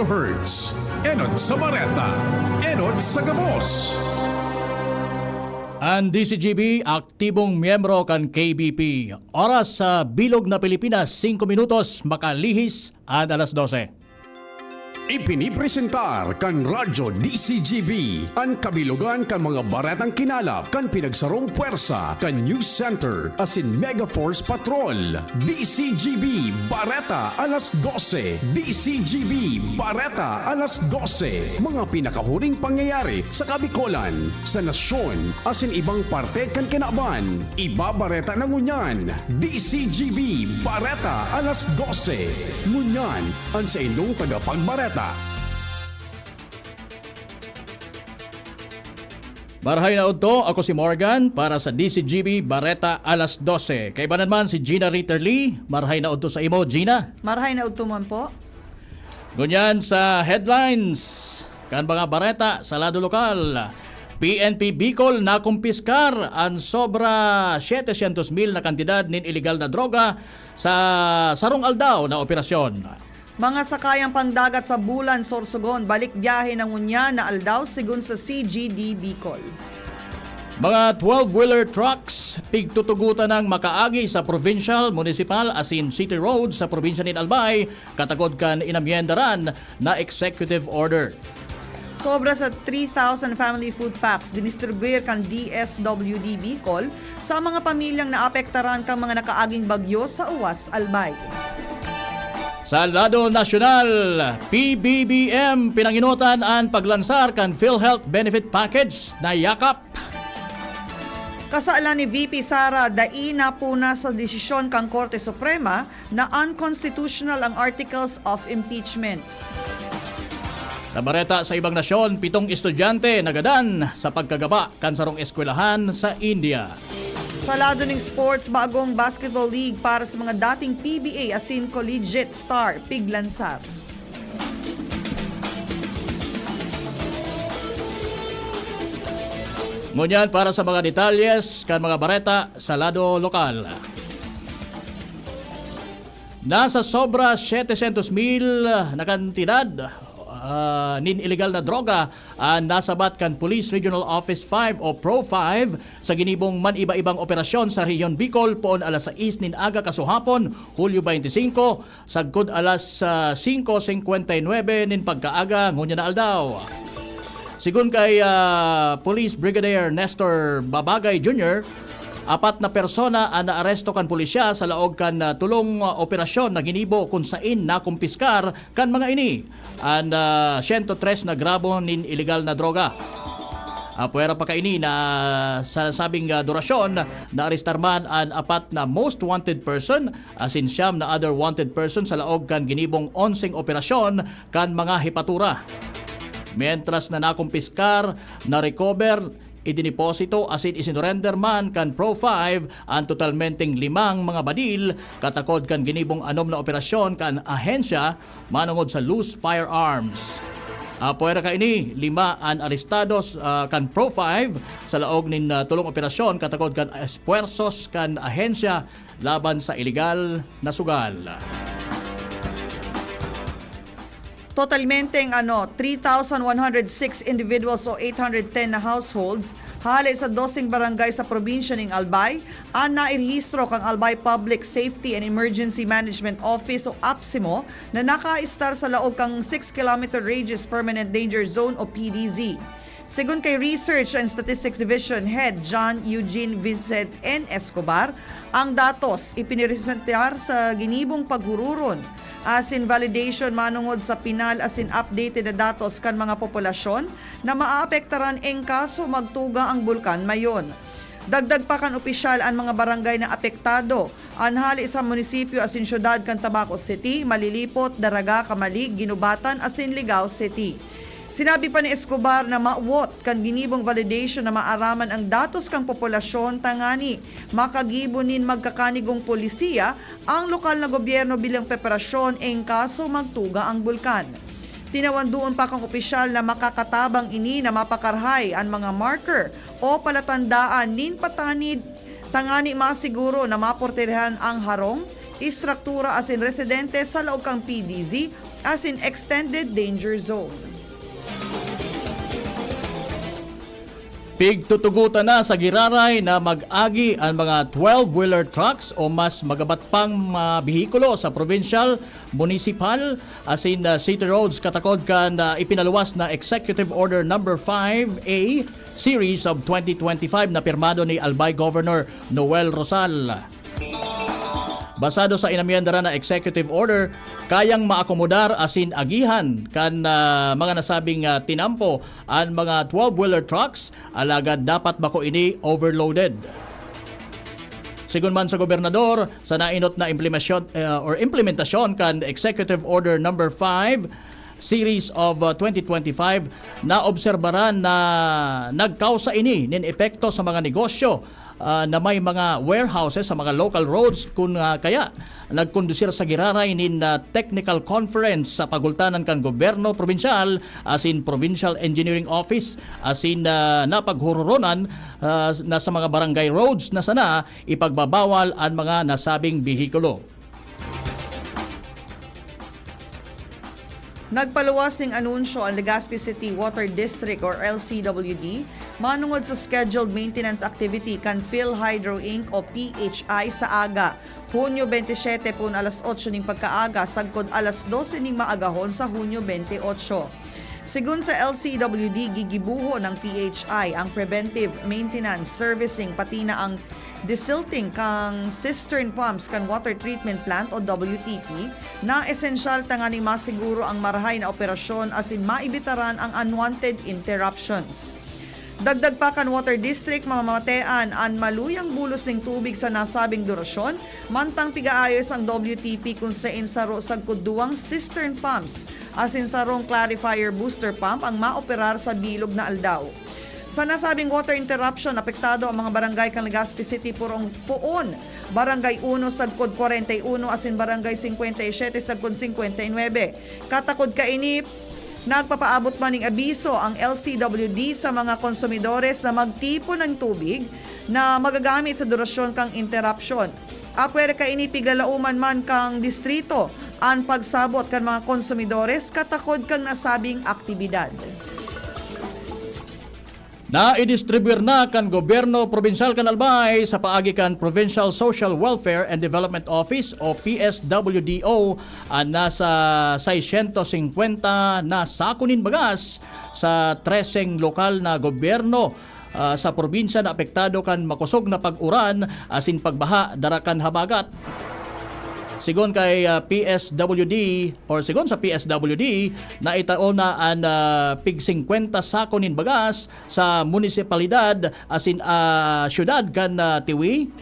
Hertz. Enod sa Bareta. Enod sa Gabos. Ang DCGB, aktibong miyembro kan KBP. Oras sa Bilog na Pilipinas, 5 minutos, makalihis at alas 12. Ipinipresentar kan Radyo DCGB ang kabilugan kan mga baretang kinalap kan pinagsarong puwersa kan News Center asin Mega Force Patrol. DCGB Bareta alas 12. DCGB Bareta alas 12. Mga pinakahuring pangyayari sa Kabikolan, sa nasyon asin ibang parte kan kinaban. Ibabareta na ngunyan. DCGB Bareta alas 12. Ngunyan ang sa inyong tagapagbareta. Marhay na udto, ako si Morgan para sa DCGB Bareta alas 12. Kay ba naman si Gina Ritterly, marhay na udto sa imo, Gina. Marhay na utuman po. Ngunyan sa headlines, kan mga bareta sa lado lokal. PNP Bicol na kumpiskar ang sobra 700,000 na kantidad nin illegal na droga sa sarong aldaw na operasyon. Mga sakayang pangdagat sa Bulan, Sorsogon, balik biyahe ng Unya na aldaw sigun sa CGD Bicol. Mga 12-wheeler trucks pigtutugutan ng makaagi sa provincial, municipal asin city roads sa probinsya nin Albay katagod kan inamyendaran na executive order. Sobra sa 3,000 family food packs dinistribuir kan DSWD Bicol sa mga pamilyang naapektaran kang mga nakaaging bagyo sa Uwas, Albay. Sa lado nasyonal, PBBM pinanginutan ang paglansar kan PhilHealth Benefit Package na yakap. Kasaalan ni VP Sara, daina po na sa desisyon kang Korte Suprema na unconstitutional ang Articles of Impeachment. Nabareta sa ibang nasyon, 7 estudyante nagadan sa pagkagaba kan sarong eskwelahan sa India. Sa lado ng sports, bagong basketball league para sa mga dating PBA asin collegiate star, piglansar. Ngunyan para sa mga detalyes kan mga bareta sa lado lokal. Nasa sobra 700,000 na kantidad nin illegal na droga nasabat kan Police Regional Office 5 o Pro 5 sa ginibong man iba-ibang operasyon sa Rehiyon Bicol poon alas 6 nin aga kasuhapon, Hulyo 25, sagkod alas 5:59 nin pagkaaga ngunya na aldaw. Sigun kay Police Brigadier Nestor Babagay Jr., 4 na persona ang naaresto kan pulisya sa laog kan tulong operasyon na ginibo kung sain na kumpiskar kan mga ini ang 103 na gramo nin illegal na droga. Puwera pa kaini na sa sabing durasyon na arestar man ang 4 na most wanted person asin siyam na other wanted person sa laog kan ginibong 11 operasyon kan mga hipatura. Mientras na nakumpiskar, na-recover, idiniposito asin isinurrender man kan Pro 5 ang totalmenteng 5 mga badil katakod kan ginibong anom na operasyon kan ahensya manungod sa loose firearms. Puwera ka ini 5 ang arestados kan Pro 5 sa laog nin tulong operasyon katakod kan espuersos kan ahensya laban sa illegal na sugal. Totalmente ang 3,106 individuals o 810 na households hali sa 12 barangay sa probinsya ng Albay ang nairehistro kang Albay Public Safety and Emergency Management Office o APSIMO na nakaistar sa laog kang 6-kilometer radius Permanent Danger Zone o PDZ. Sigun kay Research and Statistics Division Head John Eugene Vincent N. Escobar, ang datos ipiniresentar sa ginibong paghururon asin validation manungod sa pinal asin updated na datos kan mga populasyon na maaapektaran eng kaso magtuga ang bulkan mayon. Dagdag pa kan opisyal ang mga barangay na apektado anhali sa munisipyo asin syudad kan Tabaco City, Malilipot, Daraga, Kamalig, Ginubatan asin Ligao City. Sinabi pa ni Escobar na mawot kan ginibong validation na maaraman ang datos kang populasyon tangani makagibonin magkakanigong polisiya ang lokal na gobyerno bilang preparasyon eng kaso magtuga ang bulkan. Tinawanduon pa kang opisyal na makakatabang ini na mapakarhay ang mga marker o palatandaan nin patanid tangani masiguro na maporterhan ang harong, istruktura asin residente sa laog kang PDZ as in extended danger zone. Pigtutugutan na sa Giraray na mag-agi ang mga 12-wheeler trucks o mas magabat pang bihikulo sa provincial, municipal, as in city roads katakod kan ipinaluwas na Executive Order Number 5A Series of 2025 na pirmado ni Albay Governor Noel Rosal. Basado sa inamyendara na executive order, kayang maakomodar asin agihan kan mga nasabing tinampo ang mga 12-wheeler trucks alagad dapat bako ini overloaded. Sigun man sa gobernador, sa nainot na implementasyon kan Executive Order Number 5 Series of 2025 na obserbaran na nagkausa ini nin epekto sa mga negosyo na may mga warehouses sa mga local roads kung kaya nagkondusir sa Giraray nin technical conference sa pagultanan kan gobyerno probinsyal as in Provincial Engineering Office as in napaghururonan na sa mga barangay roads na sana ipagbabawal ang mga nasabing bihikulo. Nagpaluwas ng anunsyo ang Legazpi City Water District or LCWD manungod sa scheduled maintenance activity kan PhilHydro Inc. o PHI sa aga. Hunyo 27 pun alas 8 ning pagkaaga sagkod alas 12 ning maagahon sa Hunyo 28. Sigun sa LCWD, gigibuho ng PHI ang preventive maintenance, servicing, pati na ang desilting kang cistern pumps kan water treatment plant o WTP na esensyal tangani masiguro ang marahay na operasyon asin maibitaran ang unwanted interruptions. Dagdag pa kan Water District, mamamatean ang maluyang bulos ng tubig sa nasabing durasyon, mantang pigaayos ang WTP kung sa insaro sa kuduang cistern pumps, asin sarong clarifier booster pump ang maoperar sa bilog na aldaw. Sa nasabing water interruption, apektado ang mga barangay kan Legazpi City purong Puon, Barangay 1 sagkod 41 asin Barangay 57 sagkod 59. Katakod kainip, nagpapaabot man ng abiso ang LCWD sa mga konsumidores na magtipon ng tubig na magagamit sa durasyon kang interruption. Apwera kainip pigalauman man kang distrito ang pagsabot kan mga konsumidores katakod kang nasabing aktibidad. Na-i-distribuir na kan gobyerno probinsyal kan Albay sa paagi kan Provincial Social Welfare and Development Office o PSWDO ang nasa 650 na sakunin bagas sa 13 lokal na gobyerno sa probinsya na apektado kan makusog na pag-uran asin pagbaha darakan habagat. Sigon kay PSWD or sigon sa PSWD na itaon na ang pig 50 sako nin bagas sa munisipalidad asin syudad kan Tiwi,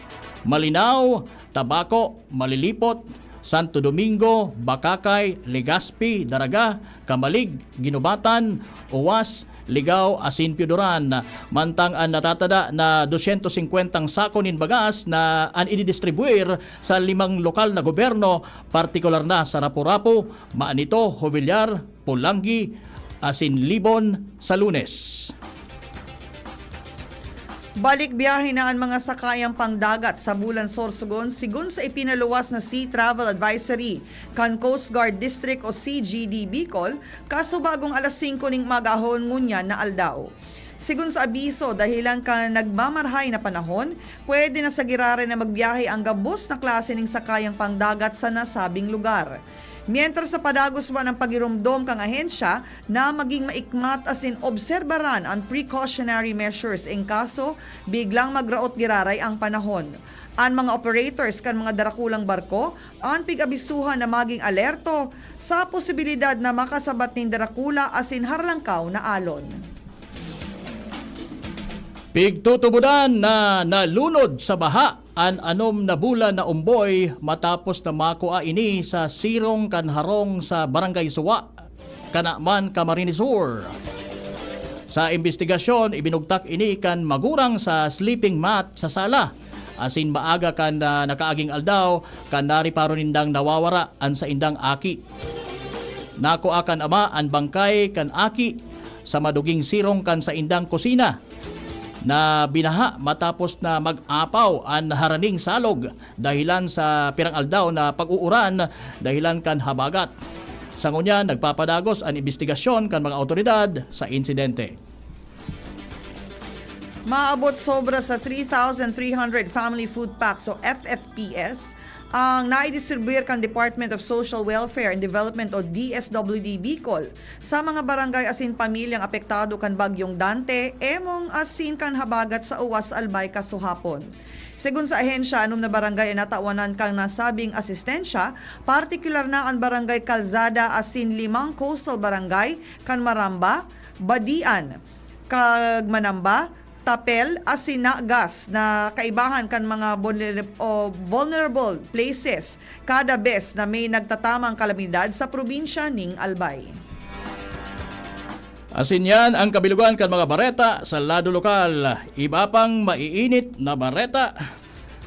Malinaw, Tabaco, Malilipot, Santo Domingo, Bakakay, Legazpi, Daraga, Kamalig, Ginubatan, Uwas, Ligaw, asin Piudoran. Mantang ang natatada na 250 sako nin bagas na ang ididistribuir sa 5 lokal na gobyerno, partikular na sa Rapu-Rapu, Maanito, Jovillar, Pulangi, asin Libon sa Lunes. Balik biyahe na ang mga sakayang pangdagat sa Bulan Sorsogon sigun sa ipinaluwas na Sea Travel Advisory kan Coast Guard District o CGD Bicol kaso bagong alas 5 ning magahon ngunyan na aldaw. Sigun sa abiso, dahilan ka nagmamarhay na panahon, pwede na sa Giraray na magbiyahe ang gabos na klase ng sakayang pangdagat sa nasabing lugar. Mientras sa padagos man ang pagirumdom kang ahensya na maging maikmat asin obserbaran ang precautionary measures in kaso biglang magraot Giraray ang panahon. Ang mga operators kan mga darakulang barko ang pig-abisuhan na maging alerto sa posibilidad na makasabat ning darakula asin harlangkaw na alon. Pigtutubudan na nalunod sa baha ang anom na bulan na umboy matapos na makuha ini sa sirong kanharong sa Barangay Suwa, Kanaman, Camarines Sur. Sa investigasyon, ibinugtak ini kan magurang sa sleeping mat sa sala. Asin maaga kan nakaaging aldaw, kan nariparo nindang nawawara an sa indang aki. Nakuha kan ama ang bangkay kan aki sa maduging sirong kan sa indang kusina na binaha matapos na mag-apaw ang haraning salog dahilan sa pirang aldaw na pag-uuran dahilan kan habagat. Sa ngunyan, nagpapadagos ang investigasyon kan mga otoridad sa insidente. Maabot sobra sa 3,300 family food packs o FFPS ang naidistribuir kan Department of Social Welfare and Development o DSWD Bicol sa mga barangay asin pamilyang apektado kan bagyong Dante, emong asin kan habagat sa Uwas Albay kasuhapon. Segun sa ahensya, anum na barangay ay natawanan kang nasabing asistensya, partikular na ang barangay Calzada asin 5 coastal barangay kan Maramba, Badian, Kagmanamba, Tapel, asin Nagas na kaibahan kan mga vulnerable places kada bes na may nagtatamang kalamidad sa probinsya ning Albay. Asin yan ang kabilugan kan mga bareta sa lado lokal. Iba pang maiinit na bareta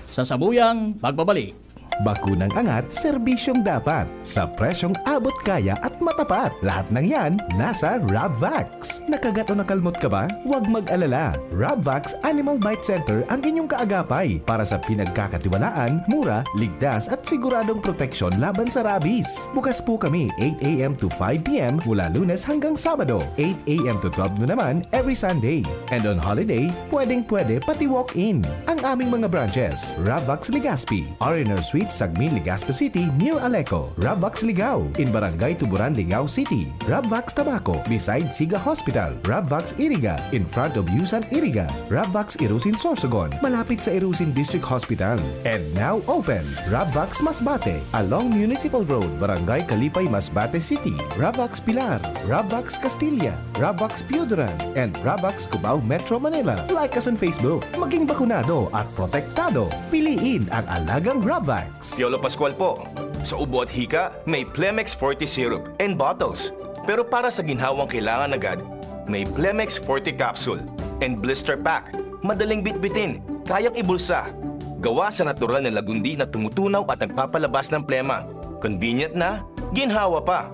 sa sabuyang pagbabalik. Bakunang angat, serbisyong dapat. Sa presyong abot kaya at matapat. Lahat ng yan, nasa Rabvax. Nakagat o nakalmot ka ba? Huwag mag-alala. Rabvax Animal Bite Center ang inyong kaagapay para sa pinagkakatiwalaan, mura, ligtas at siguradong proteksyon laban sa rabies. Bukas po kami 8 a.m. to 5 p.m. mula Lunes hanggang Sabado. 8 a.m. to 12 noon naman every Sunday. And on holiday, pwedeng-pwede pati walk-in. Ang aming mga branches, Rabvax Legazpi, R&R Suite Sagmin, Legazpi City, near Aleco. Rabvax Ligao, in Barangay Tuburan, Ligao City. Rabvax Tabaco, beside Siga Hospital. Rabvax Iriga, in front of Yusan Iriga. Rabvax Irusin Sorsogon, malapit sa Irusin District Hospital. And now open, Rabvax Masbate, along Municipal Road, Barangay Kalipay, Masbate City. Rabvax Pilar, Rabvax Castilla, Rabvax Piuduran, and Rabvax Cubao Metro Manila. Like us on Facebook. Maging bakunado at protektado. Piliin ang alagang Rabvax. Piolo Pascual po. Sa ubo at hika, may Plemex Forte syrup and bottles. Pero para sa ginhawang kailangan agad, may Plemex Forte capsule and blister pack. Madaling bitbitin, kayang ibulsa. Gawa sa natural na lagundi na tumutunaw at nagpapalabas ng plema. Convenient na, ginhawa pa.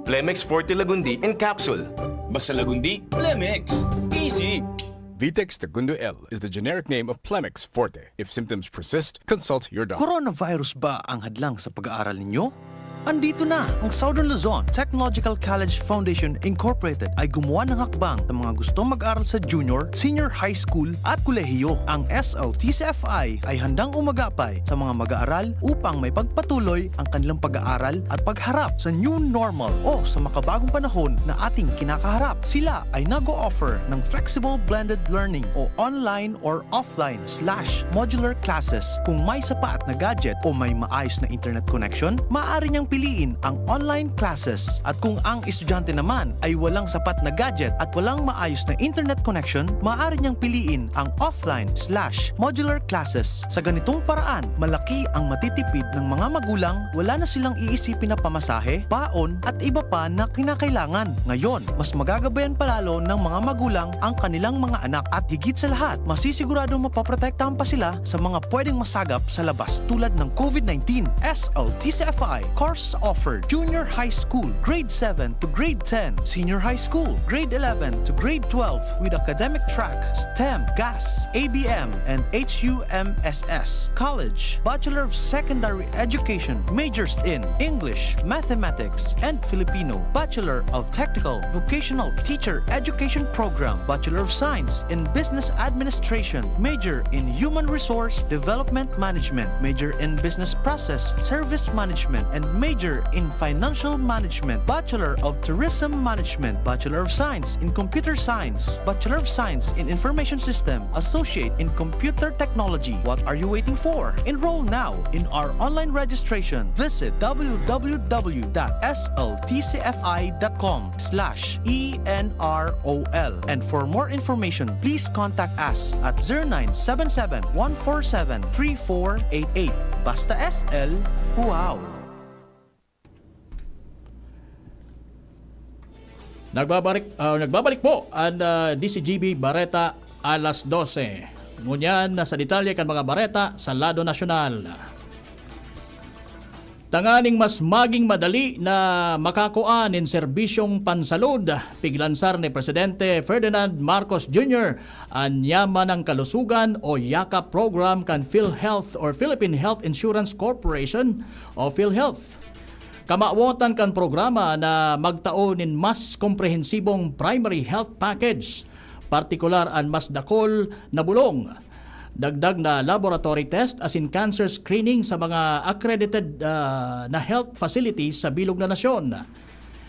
Plemex Forte Lagundi in capsule. Basta lagundi, Plemex. Easy! Vitex Segundo L is the generic name of Plemex Forte. If symptoms persist, consult your doctor. Coronavirus ba ang hadlang sa pag-aaral ninyo? Andito na ang Southern Luzon Technological College Foundation Incorporated ay gumawa ng hakbang sa mga gustong mag-aral sa junior, senior high school at kolehiyo. Ang SLTCFI ay handang umagapay sa mga mag-aaral upang may pagpatuloy ang kanilang pag-aaral at pagharap sa new normal o sa makabagong panahon na ating kinakaharap. Sila ay nag-o-offer ng flexible blended learning o online or offline/modular classes. Kung may sapat na gadget o may maayos na internet connection, maaari niyang piliin ang online classes. At kung ang estudyante naman ay walang sapat na gadget at walang maayos na internet connection, maaari niyang piliin ang offline/modular classes. Sa ganitong paraan, malaki ang matitipid ng mga magulang, wala na silang iisipin na pamasahe, baon at iba pa na kinakailangan. Ngayon, mas magagabayan palalo ng mga magulang ang kanilang mga anak at higit sa lahat, masisiguradong mapaprotektahan pa sila sa mga pwedeng masagap sa labas tulad ng COVID-19. SLTCFI course offered junior high school, grade 7 to grade 10, senior high school, grade 11 to grade 12 with academic track, STEM, GAS, ABM, and HUMSS. College, Bachelor of Secondary Education, majors in English, Mathematics, and Filipino. Bachelor of Technical Vocational Teacher Education Program, Bachelor of Science in Business Administration, major in Human Resource Development Management, major in Business Process Service Management, and major in Financial Management, Bachelor of Tourism Management, Bachelor of Science in Computer Science, Bachelor of Science in Information System, Associate in Computer Technology. What are you waiting for? Enroll now in our online registration. Visit www.sltcfi.com/ENROL. And for more information, please contact us at 0977-147-3488. Basta SL, wow! Nagbabalik po ang DCGB Bareta alas 12. Ngunyan sa detalye kan mga bareta sa lado nasyonal. Tanganing mas maging madali na makakuan in serbisyong pansalud, piglansar ni Presidente Ferdinand Marcos Jr. ang Yaman ng Kalusugan o YAKA program kan PhilHealth or Philippine Health Insurance Corporation o PhilHealth. Kamawotan kan programa na magtaonin mas komprehensibong primary health package, partikular an mas dakol na bulong. Dagdag na laboratory test as in cancer screening sa mga accredited na health facilities sa bilog na nasyon.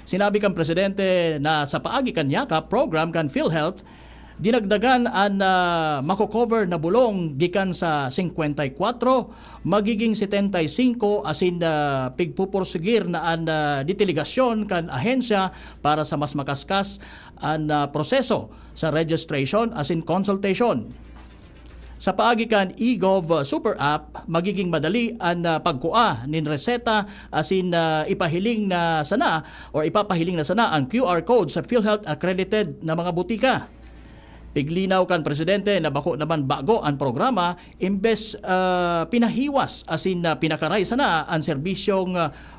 Sinabi kan Presidente na sa paagi kanya ka program kan PhilHealth, dinagdagan ang mako-cover na bulong gikan sa 54 magiging 75 asin pigpupursigir na ang ditiligasyon kan ahensya para sa mas makaskas ang proseso sa registration asin consultation. Sa paagi kan eGov Super App, magiging madali ang pagkua nin reseta asin ipahiling na sana or ipapahiling na sana ang QR code sa PhilHealth accredited na mga butika. Piglinaw kan Presidente na bako naman bago ang programa imbes pinahiwas asin pinakaray sana ang serbisyong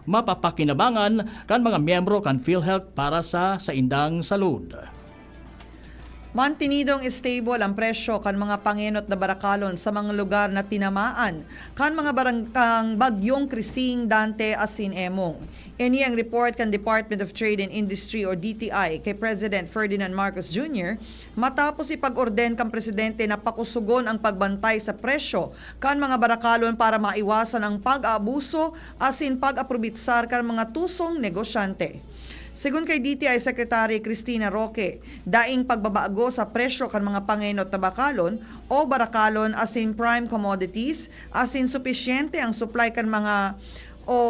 mapapakinabangan kan mga miyembro kan PhilHealth para sa indang salud. Mantinidong stable ang presyo kan mga pangenot na barakalon sa mga lugar na tinamaan kan mga barangkang bagyong Krising, Dante, asin Emong. Ini ang report kan Department of Trade and Industry or DTI kay President Ferdinand Marcos Jr. matapos ipag-orden kan Presidente na pakusugon ang pagbantay sa presyo kan mga barakalon para maiwasan ang pag-aabuso asin pag-aprobitsar kan mga tusong negosyante. Sigun kay DTI Secretary Cristina Roque, daing pagbabago sa presyo kan mga pangenot na bakalon o barakalon asin prime commodities asin supisyente ang supply kan mga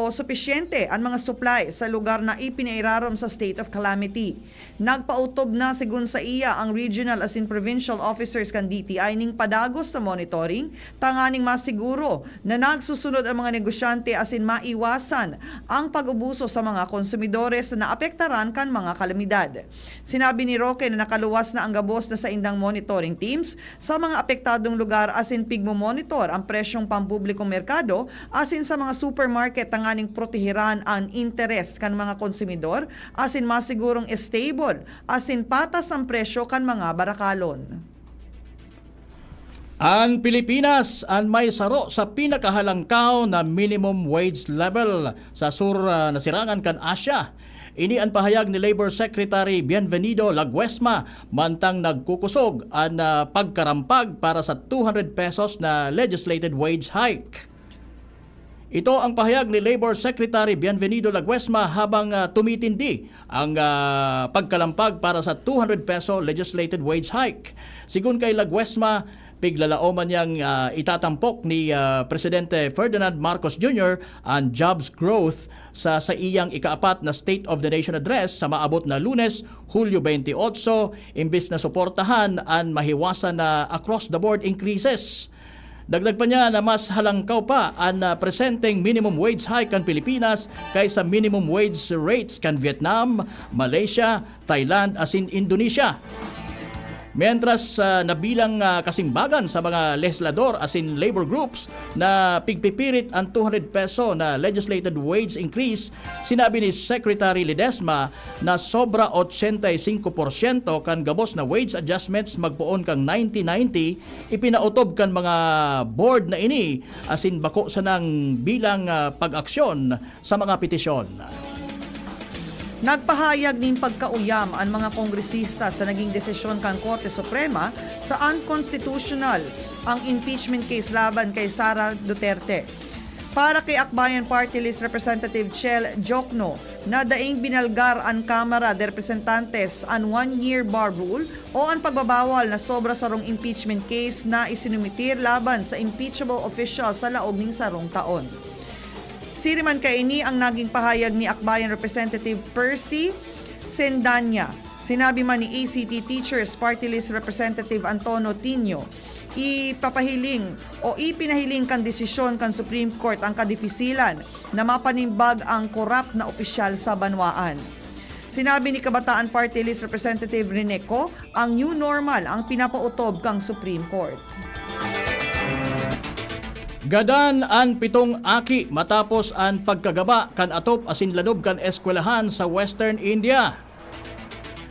supisyente ang mga supply sa lugar na ipinairarom sa state of calamity. Nagpautob na sigun sa iya ang regional asin provincial officers kan DTI ning padagos na monitoring, tanganing masiguro na nagsusunod ang mga negosyante asin maiwasan ang pag-ubuso sa mga konsumidores na naapektaran kan mga kalamidad. Sinabi ni Roque na nakaluwas na ang gabos na sa indang monitoring teams sa mga apektadong lugar asin pigmo-monitor ang presyong pampublikong merkado asin sa mga supermarket tanganing protehiran ang interest kan mga konsumidor asin masigurong stable asin patas ang presyo kan mga barakalon. Ang Pilipinas ang may saro sa pinakahalangkaw na minimum wage level sa sur na sirangan kan Asia. Ini ang pahayag ni Labor Secretary Bienvenido Laguesma mantang nagkukusog ang pagkarampag para sa 200 pesos na legislated wage hike. Ito ang pahayag ni Labor Secretary Bienvenido Laguesma habang tumitindi ang pagkalampag para sa 200 peso legislated wage hike. Sigun kay Laguesma, piglalaoman niyang itatampok ni Presidente Ferdinand Marcos Jr. ang jobs growth sa iyang ikaapat na State of the Nation Address sa maabot na Lunes, Hulyo 28, imbis na suportahan ang mahiwasan na across-the-board increases. Dagdag pa niya na mas halangkaw pa ang presenteng minimum wage hike kan Pilipinas kaysa minimum wage rates kan Vietnam, Malaysia, Thailand asin Indonesia. Mientras nabilang kasimbagan sa mga legislador asin labor groups na pigpipirit ang 200 peso na legislated wage increase, sinabi ni Secretary Ledesma na sobra 85% kan gabos na wage adjustments magpuon kang 1990, ipinautob kan mga board na ini asin bako sa nang bilang pag-aksyon sa mga petisyon. Nagpahayag ning pagkauyam ang mga kongresista sa naging desisyon kan Korte Suprema sa unconstitutional ang impeachment case laban kay Sara Duterte. Para kay Akbayan Party List Representative Chel Jokno na daing binalgar ang Kamara de Representantes ang 1-year bar rule o ang pagbabawal na sobra sarong impeachment case na isinumitir laban sa impeachable official sa laog ning sarong taon. Siriman kaini ang naging pahayag ni Akbayan Representative Percy Sendanya. Sinabi man ni ACT Teachers Party List Representative Antonio Tino, ipinahiling kan desisyon kan Supreme Court ang kadifisilan na mapanimbag ang korap na opisyal sa banwaan. Sinabi ni Kabataan Party List Representative Reneco, ang new normal ang pinapautob kang Supreme Court. Gadan ang 7 aki matapos ang pagkagaba kan atop asin lanob kan eskwelahan sa Western India.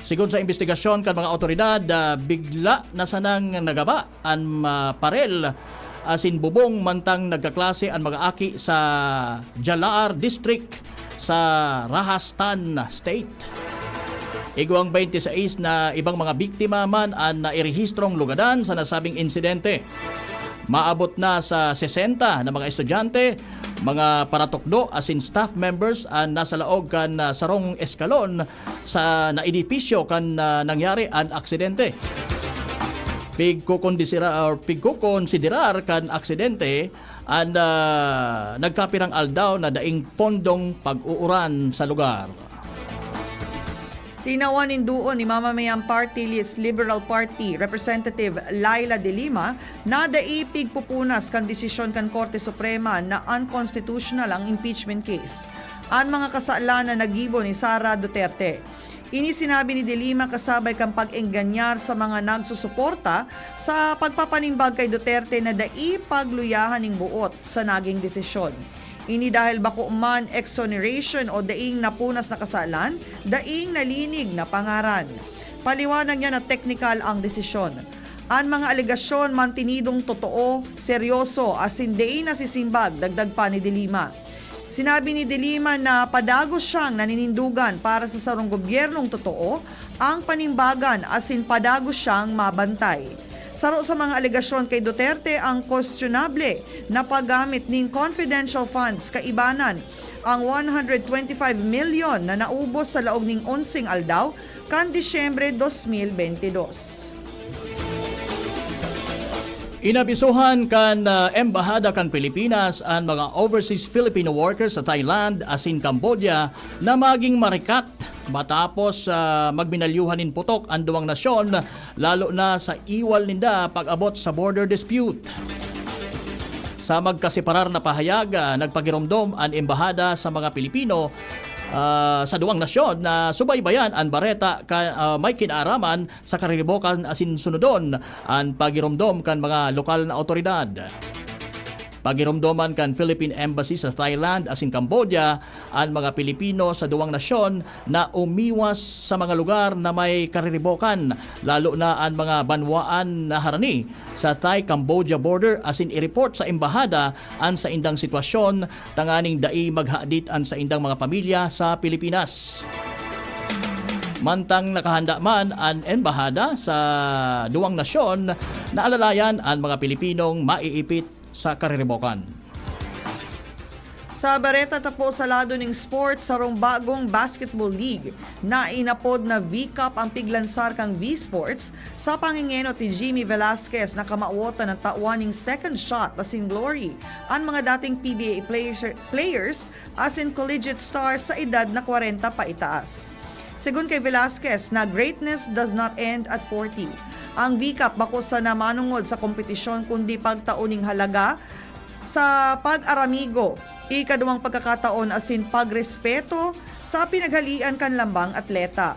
Sigon sa investigasyon kan mga otoridad, bigla na sanang nagaba ang parel asin bubong mantang nagkaklase ang mga aki sa Jalar District sa Rajasthan State. Iguang 26 na ibang mga biktima man ang nairehistrong lugadan sa nasabing insidente. Maabot na sa 60 na mga estudyante, mga paratukdo as in staff members ang nasa laog kan sarong eskalon sa naedipisyo kan nangyari ang aksidente. Pigkukonsiderar kan aksidente ang nagkapirang aldaw na daing pondong pag-uuran sa lugar. Tinawanin doon ni Mamamayang Party List Liberal Party Representative Laila De Lima na daipig pupunas kan desisyon kan Korte Suprema na unconstitutional ang impeachment case. Ang mga kasalanan na nagibo ni Sara Duterte. Sinabi ni De Lima kasabay kang pag-engganyar sa mga nagsusuporta sa pagpapanimbag kay Duterte na daipagluyahan ng buot sa naging desisyon. Dahil bako man exoneration o daing napunas na kasalan, daing nalinig na pangaran. Paliwanag niya na technical ang desisyon. Ang mga alegasyon mantinidong totoo, seryoso, asin daing nasisimbag, dagdag pa ni De Lima. Sinabi ni De Lima na padagos siyang naninindugan para sa sarong gobyernong totoo, ang panimbagan asin padagos siyang mabantay. Saro sa mga alegasyon kay Duterte ang questionable na paggamit ng confidential funds kaibanan ang 125 million na naubos sa laog ng 11 aldaw kan Disyembre 2022. Inabisuhan kan embahada kan Pilipinas ang mga overseas Filipino workers sa Thailand asin Cambodia na maging marikat matapos magminalyuhanin putok ang duwang nasyon lalo na sa iwal ninda pag-abot sa border dispute. Sa magkasiparar na pahayag, nagpagiromdom ang embahada sa mga Pilipino sa duwang nasyon na subaybayan ang bareta may kinaraman sa kariribokan asin sunodon ang pagiromdom kan mga lokal na otoridad. Pagiromdoman kan Philippine Embassy sa Thailand asin Cambodia ang mga Pilipino sa duwang nasyon na umiwas sa mga lugar na may kariribokan lalo na ang mga banwaan na harani sa Thai-Cambodia border asin i-report sa embahada ang sa indang sitwasyon tanganing dai maghadit ang sa indang mga pamilya sa Pilipinas. Mantang nakahanda man ang embahada sa duwang nasyon na alalayan ang mga Pilipinong maiipit sa kariribokan. Sa Bareta tapos sa lado ng sports sarong bagong basketball league na inapod na V-Cup ang piglansar kang V-Sports sa pangingenot ni Jimmy Velasquez na kamawota ng tawaning second shot as in glory ang mga dating PBA players as in collegiate stars sa edad na 40 pa itaas. Segun kay Velasquez na greatness does not end at 40. Ang V-Cup bako sa namanungod sa kompetisyon kundi pagtauning halaga sa pag-aramigo, ikaduwang pagkakataon asin pagrespeto sa pinaghalian kan lambang atleta.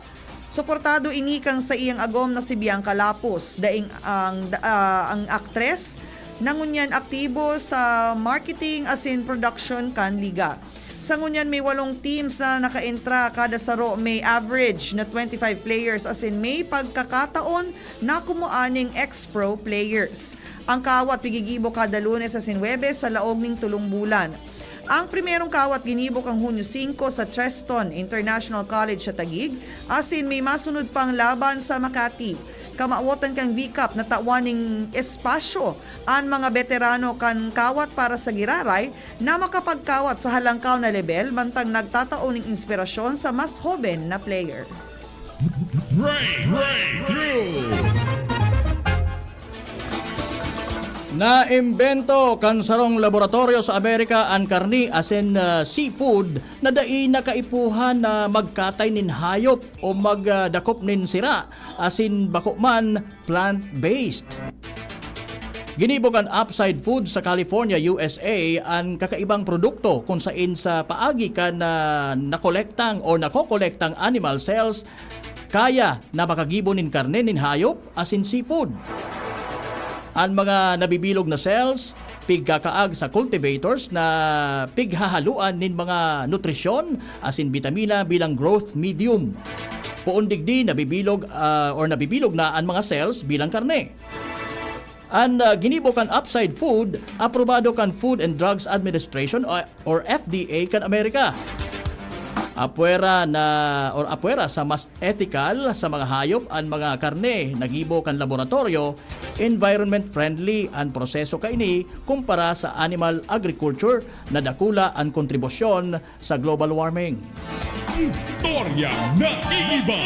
Suportado inikang sa iyang agom na si Bianca Lapus, daing ang aktres, nangunyan aktibo sa marketing asin production kan liga. Sa ngunyan may 8 teams na nakaentra, kada saro may average na 25 players as in may pagkakataon na kumuaning ex-pro players. Ang kawat pigigibo kada Lunes as in Huwebes sa laog ning 3 bulan. Ang primerong kawat ginibok ang Hunyo 5 sa Treston International College sa Taguig as in may masunod pang laban sa Makati. Kamawotan kang V-Cup na tawaning espasyo ang mga veterano kan kawat para sa giraray na makapagkawat sa halangkaw na level mantang nagtataon ng inspirasyon sa mas hoben na player. Naimbento kan sarong laboratorio sa Amerika ang karni asin seafood na dai nakaipuhan na magkatay nin hayop o magdakop nin sira asin bako man plant-based. Ginibog ang Upside Foods sa California, USA ang kakaibang produkto kung saan sa paagi ka na nakolektang o nakokolektang animal cells kaya na makagibo nin karne nin hayop asin seafood. Ang mga nabibilog na cells, pigkakaag sa cultivators na pighahaluan nin mga nutrisyon asin bitamina bilang growth medium. Puundigdi nabibilog na ang mga cells bilang karne. Ang ginibok kan Upside Food, aprobado kan Food and Drugs Administration or FDA kan Amerika. apwera sa mas ethical sa mga hayop ang mga karne nagibo kan laboratorio, environment friendly ang proseso kaini kumpara sa animal agriculture na dakula ang kontribusyon sa global warming. Istorya na iiba.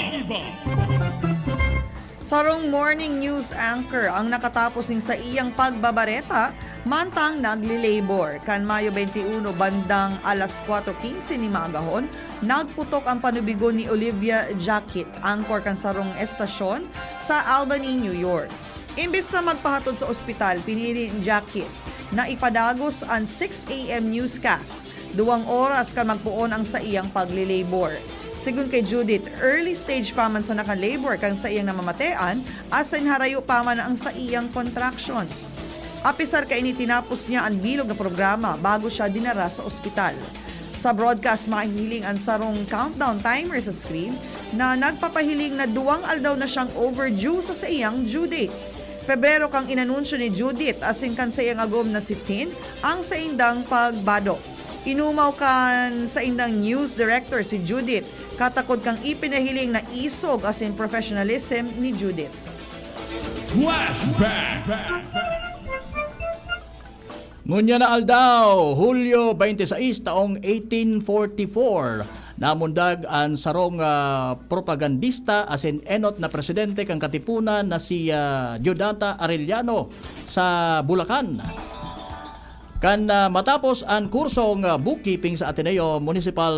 Sarong morning news anchor ang nakatapos ning sa iyang pagbabareta mantang nagli-labor. Kan Mayo 21 bandang alas 4:15 ni magahon, nagputok ang panubigo ni Olivia Jacket, anchor kan sarong estasyon sa Albany, New York. Imbis na magpahatod sa ospital, pinili ni Jacket na ipadagos ang 6 a.m. newscast. 2 oras kan magpuon ang sa iyang pagli-labor. Sigun kay Judith, early stage pa man sa naka-labor kang sa iyang namamatean, asan harayo pa man ang sa iyang contractions. Apisar ka ini tinapos niya ang bilog na programa bago siya dinara sa ospital. Sa broadcast, mahihiling ang sarong countdown timer sa screen na nagpapahiling na 2 aldaw na siyang overdue sa iyang due date. Pebrero kang inanunsyo ni Judith asin kan sa iyang agom na si Tin ang sa indang pagbado. Inumaw kan sa indang news director si Judith, katakod kang ipinahiling na isog asin professionalism ni Judith. Ngunya na aldaw, Hulyo 26 taong 1844, namundag ang sarong propagandista asin enot na presidente kang katipunan na si Giordano Arellano sa Bulacan. Kan matapos ang kursong bookkeeping sa Ateneo Municipal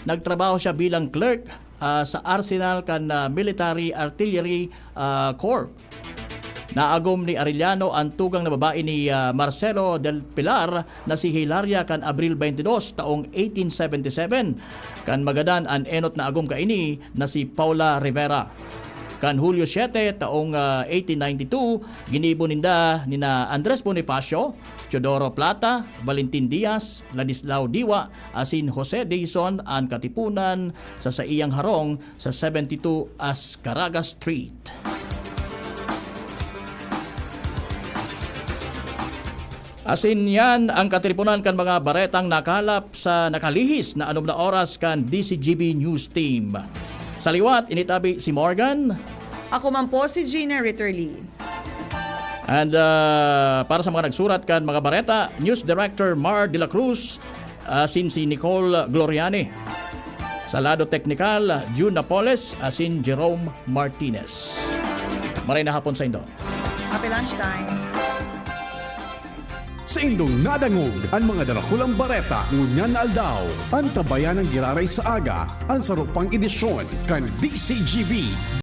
nagtrabaho siya bilang clerk sa Arsenal kan Military Artillery Corps. Naagom ni Arellano ang tugang na babae ni Marcelo del Pilar na si Hilaria kan Abril 22 taong 1877. Kan magadan ang enot na agom kaini na si Paula Rivera. Kan Hulyo 7 taong 1892, ginibo ninda nina Andres Bonifacio, Teodoro Plata, Valentin Diaz, Ladislao Diwa, asin Jose Dizon ang katipunan sa iyang harong sa 72 Ascaraga Street. Asin yan ang katipunan kan mga baretang nakalap sa nakalihis na 6 na oras kan DCGB News Team. Sa liwat, initabi si Morgan. Ako man po si Gina Ritterly. And para sa mga nagsurat kan mga bareta, News Director Mar de la Cruz, asin si Nicole Gloriani. Sa lado teknikal, June Napoles, asin Jerome Martinez. Maray na hapon sa indo. Happy lunchtime. Sa indong nadangog ang mga darakulang bareta ngunyan na aldaw. Ang tabayan ng giraray sa aga, ang sarupang edisyon kan DCGB.